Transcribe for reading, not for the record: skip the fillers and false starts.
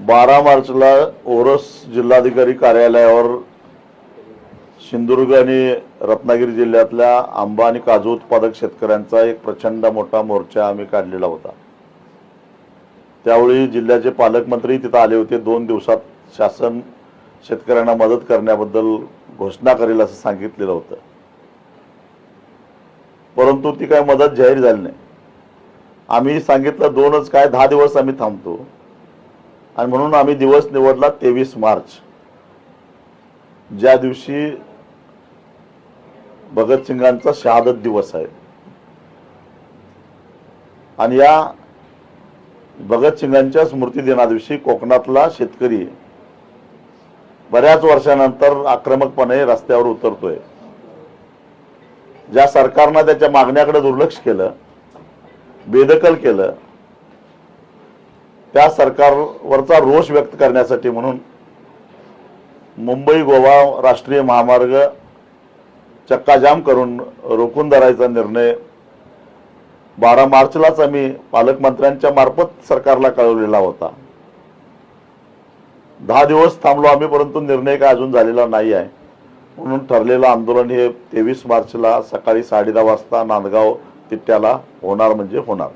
12 मार्चला ओरस जिल्हाधिकारी कार्यालयावर सिंधुदुर्ग आणि रत्नागिरी जिल्ह्यातल्या आंबा आणि काजू उत्पादक शेतकऱ्यांचा एक प्रचंड मोठा मोर्चा आम्ही काढलेला होता। त्यावेळी जिल्ह्याचे पालकमंत्री तिथे आले होते। 2 दिवसात शासन शेतकऱ्यांना मदत करण्याबद्दल घोषणा करेल असं सांगितलेलं होतं, परंतु ती काय मदत जाहीर झाली नाही। आम्ही सांगितलं 2च काय 10 दिवस आम्ही थांबतो आणि म्हणून आम्ही दिवस निवडला 23 मार्च, ज्या दिवशी भगतसिंगांचा शहादत दिवस आहे। आणि या भगतसिंगांच्या स्मृती दिनादिवशी कोकणातला शेतकरी बऱ्याच वर्षानंतर आक्रमकपणे रस्त्यावर उतरतोय। ज्या सरकारने त्याच्या मागण्याकडे दुर्लक्ष केलं, बेदखल केलं, त्या सरकारवरचा रोष व्यक्त करण्यासाठी म्हणून मुंबई गोवा राष्ट्रीय महामार्ग चक्काजाम करून रोखून धरायचा निर्णय 12 मार्चलाच आम्ही पालकमंत्र्यांच्या मार्फत सरकारला कळवलेला होता। 10 दिवस थांबलो आम्ही, परंतु निर्णय काय अजून झालेला नाही आहे। म्हणून ठरलेलं आंदोलन हे 23 मार्चला सकाळी 10:30 वाजता नांदगाव तिट्याला होणार म्हणजे होणार।